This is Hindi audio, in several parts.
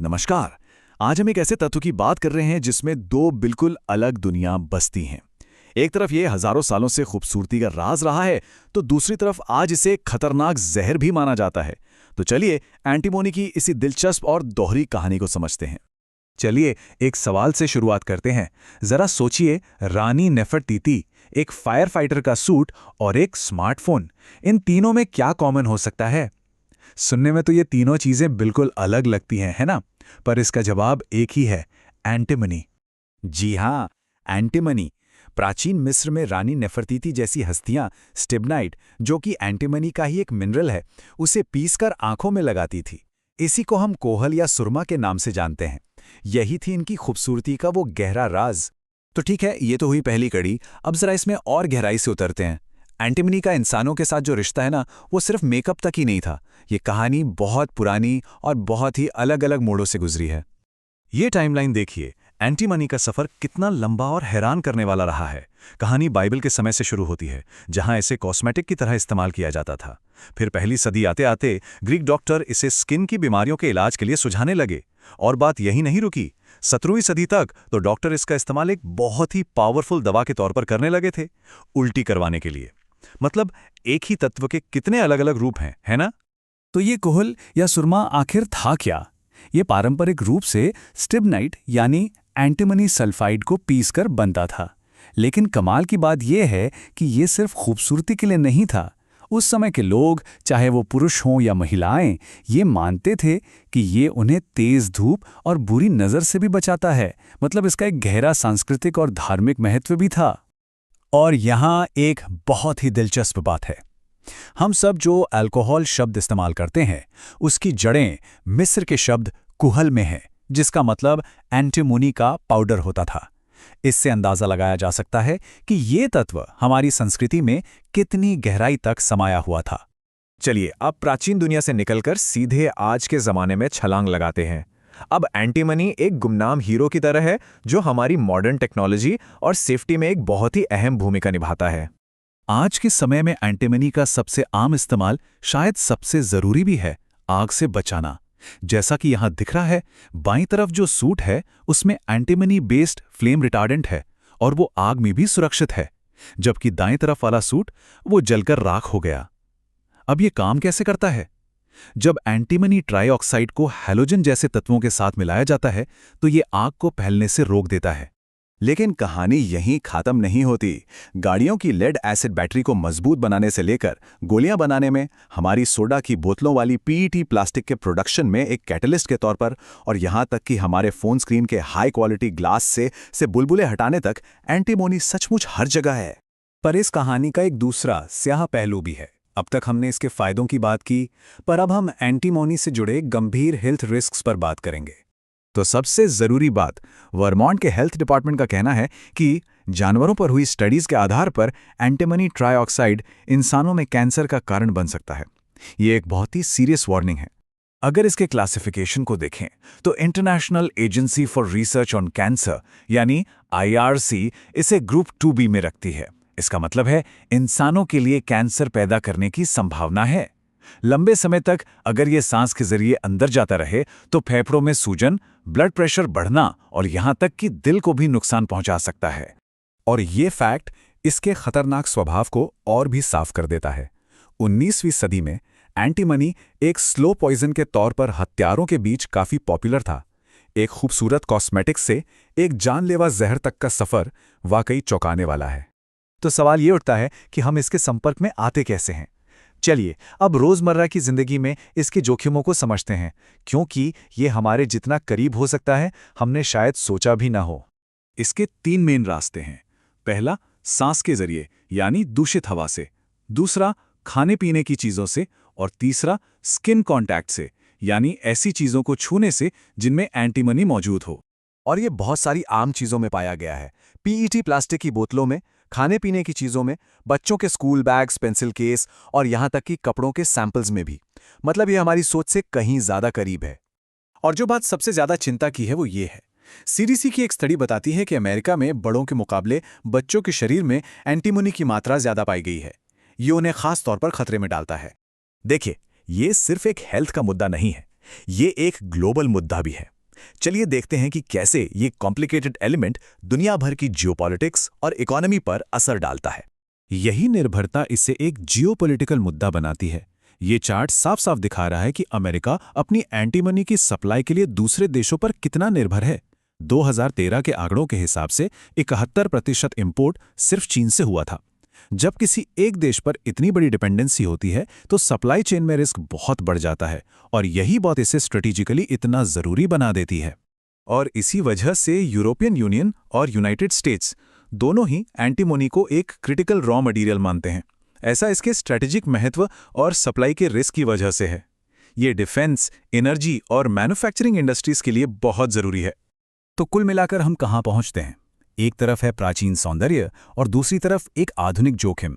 नमस्कार। आज हम एक ऐसे तत्व की बात कर रहे हैं जिसमें दो बिल्कुल अलग दुनिया बसती हैं। एक तरफ ये हजारों सालों से खूबसूरती का राज रहा है, तो दूसरी तरफ आज इसे खतरनाक जहर भी माना जाता है। तो चलिए एंटीमोनी की इसी दिलचस्प और दोहरी कहानी को समझते हैं। चलिए एक सवाल से शुरुआत करते हैं। जरा सोचिए, रानी नेफरतीती, एक फायर फाइटर का सूट और एक स्मार्टफोन, इन तीनों में क्या कॉमन हो सकता है? सुनने में तो ये तीनों चीजें बिल्कुल अलग लगती हैं, है ना? पर इसका जवाब एक ही है, एंटीमनी। जी हाँ, एंटीमनी। प्राचीन मिस्र में रानी नेफरतीती जैसी हस्तियां स्टिबनाइट, जो कि एंटीमनी का ही एक मिनरल है, उसे पीसकर आंखों में लगाती थी। इसी को हम कोहल या सुरमा के नाम से जानते हैं। यही थी इनकी खूबसूरती का वो गहरा राज। तो ठीक है, ये तो हुई पहली कड़ी। अब जरा इसमें और गहराई से उतरते हैं। एंटीमनी का इंसानों के साथ जो रिश्ता है ना, वो सिर्फ मेकअप तक ही नहीं था। ये कहानी बहुत पुरानी और बहुत ही अलग अलग मोड़ों से गुजरी है। ये टाइमलाइन देखिए, एंटीमनी का सफर कितना लंबा और हैरान करने वाला रहा है। कहानी बाइबल के समय से शुरू होती है, जहां इसे कॉस्मेटिक की तरह इस्तेमाल किया जाता था। फिर पहली सदी आते आते ग्रीक डॉक्टर इसे स्किन की बीमारियों के इलाज के लिए सुझाने लगे। और बात यही नहीं रुकी। 17वीं सदी तक तो डॉक्टर इसका इस्तेमाल एक बहुत ही पावरफुल दवा के तौर पर करने लगे थे, उल्टी करवाने के लिए। मतलब एक ही तत्व के कितने अलग अलग रूप हैं, है ना? तो ये कोहल या सुरमा आखिर था क्या? ये पारंपरिक रूप से स्टिबनाइट यानी एंटीमनी सल्फाइड को पीसकर बनता था। लेकिन कमाल की बात यह है कि ये सिर्फ खूबसूरती के लिए नहीं था। उस समय के लोग, चाहे वो पुरुष हों या महिलाएं, ये मानते थे कि ये उन्हें तेज धूप और बुरी नज़र से भी बचाता है। मतलब इसका एक गहरा सांस्कृतिक और धार्मिक महत्व भी था। और यहाँ एक बहुत ही दिलचस्प बात है। हम सब जो अल्कोहल शब्द इस्तेमाल करते हैं, उसकी जड़ें मिस्र के शब्द कुहल में हैं, जिसका मतलब एंटीमोनी का पाउडर होता था। इससे अंदाजा लगाया जा सकता है कि ये तत्व हमारी संस्कृति में कितनी गहराई तक समाया हुआ था। चलिए अब प्राचीन दुनिया से निकलकर सीधे आज के जमाने में छलांग लगाते हैं। अब एंटीमनी एक गुमनाम हीरो की तरह है, जो हमारी मॉडर्न टेक्नोलॉजी और सेफ्टी में एक बहुत ही अहम भूमिका निभाता है। आज के समय में एंटीमनी का सबसे आम इस्तेमाल, शायद सबसे जरूरी भी है, आग से बचाना। जैसा कि यहां दिख रहा है, बाईं तरफ जो सूट है उसमें एंटीमनी बेस्ड फ्लेम रिटार्डेंट है और वो आग में भी सुरक्षित है। जबकि दाएं तरफ वाला सूट, वो जलकर राख हो गया। अब ये काम कैसे करता है? जब एंटीमनी ट्राइऑक्साइड को हैलोजन जैसे तत्वों के साथ मिलाया जाता है, तो ये आग को फैलने से रोक देता है। लेकिन कहानी यहीं खत्म नहीं होती। गाड़ियों की लेड एसिड बैटरी को मजबूत बनाने से लेकर गोलियां बनाने में, हमारी सोडा की बोतलों वाली पीईटी प्लास्टिक के प्रोडक्शन में एक कैटलिस्ट के तौर पर, और यहां तक कि हमारे फोन स्क्रीन के हाई क्वालिटी ग्लास से बुलबुले हटाने तक एंटीमोनी सचमुच हर जगह है। पर इस कहानी का एक दूसरा स्याह पहलू भी है। अब तक हमने इसके फायदों की बात की, पर अब हम एंटीमोनी से जुड़े गंभीर हेल्थ रिस्क्स पर बात करेंगे। तो सबसे जरूरी बात, वर्मोंट के हेल्थ डिपार्टमेंट का कहना है कि जानवरों पर हुई स्टडीज के आधार पर एंटीमनी ट्राइऑक्साइड इंसानों में कैंसर का कारण बन सकता है। ये एक बहुत ही सीरियस वार्निंग है। अगर इसके क्लासिफिकेशन को देखें तो international agency for research on cancer यानी IRC इसे ग्रुप 2B में रखती है। इसका मतलब है इंसानों के लिए कैंसर पैदा करने की संभावना है। लंबे समय तक अगर ये सांस के जरिए अंदर जाता रहे तो फेफड़ों में सूजन, ब्लड प्रेशर बढ़ना और यहां तक कि दिल को भी नुकसान पहुंचा सकता है। और ये फैक्ट इसके खतरनाक स्वभाव को और भी साफ कर देता है। 19वीं सदी में एंटीमनी एक स्लो पॉइजन के तौर पर हत्यारों के बीच काफी पॉपुलर था। एक खूबसूरत कॉस्मेटिक से एक जानलेवा जहर तक का सफर वाकई चौंकाने वाला है। तो सवाल ये उठता है कि हम इसके संपर्क में आते कैसे हैं? चलिए अब रोजमर्रा की जिंदगी में इसके जोखिमों को समझते हैं, क्योंकि ये हमारे जितना करीब हो सकता है हमने शायद सोचा भी ना हो। इसके 3 मेन रास्ते हैं। पहला, सांस के जरिए यानी दूषित हवा से। दूसरा, खाने पीने की चीजों से। और तीसरा, स्किन कांटेक्ट से, यानी ऐसी चीजों को छूने से जिनमें एंटीमनी मौजूद हो। और ये बहुत सारी आम चीजों में पाया गया है। पीईटी प्लास्टिक की बोतलों में, खाने पीने की चीजों में, बच्चों के स्कूल बैग्स, पेंसिल केस और यहां तक कि कपड़ों के सैंपल्स में भी। मतलब ये हमारी सोच से कहीं ज्यादा करीब है। और जो बात सबसे ज्यादा चिंता की है वो ये है, CDC की एक स्टडी बताती है कि अमेरिका में बड़ों के मुकाबले बच्चों के शरीर में एंटीमोनी की मात्रा ज्यादा पाई गई है। ये उन्हें खास तौर पर खतरे में डालता है। देखिए, ये सिर्फ एक हेल्थ का मुद्दा नहीं है, ये एक ग्लोबल मुद्दा भी है। चलिए देखते हैं कि कैसे ये कॉम्प्लिकेटेड एलिमेंट दुनिया भर की जियोपॉलिटिक्स और इकोनॉमी पर असर डालता है। यही निर्भरता इसे एक जियोपॉलिटिकल मुद्दा बनाती है। ये चार्ट साफ साफ दिखा रहा है कि अमेरिका अपनी एंटीमनी की सप्लाई के लिए दूसरे देशों पर कितना निर्भर है। 2013 के आंकड़ों के हिसाब से 71% इंपोर्ट सिर्फ चीन से हुआ था। जब किसी एक देश पर इतनी बड़ी डिपेंडेंसी होती है तो सप्लाई चेन में रिस्क बहुत बढ़ जाता है, और यही बात इसे स्ट्रेटेजिकली इतना जरूरी बना देती है। और इसी वजह से यूरोपियन यूनियन और यूनाइटेड स्टेट्स दोनों ही एंटीमनी को एक क्रिटिकल रॉ मटेरियल मानते हैं। ऐसा इसके स्ट्रैटेजिक महत्व और सप्लाई के रिस्क की वजह से है। ये डिफेंस, एनर्जी और मैन्युफैक्चरिंग इंडस्ट्रीज के लिए बहुत ज़रूरी है। तो कुल मिलाकर हम कहाँ पहुँचते हैं? एक तरफ है प्राचीन सौंदर्य और दूसरी तरफ एक आधुनिक जोखिम।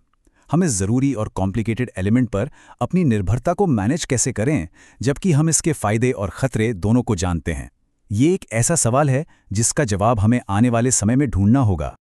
हम इस ज़रूरी और कॉम्प्लिकेटेड एलिमेंट पर अपनी निर्भरता को मैनेज कैसे करें, जबकि हम इसके फायदे और खतरे दोनों को जानते हैं? ये एक ऐसा सवाल है जिसका जवाब हमें आने वाले समय में ढूंढना होगा।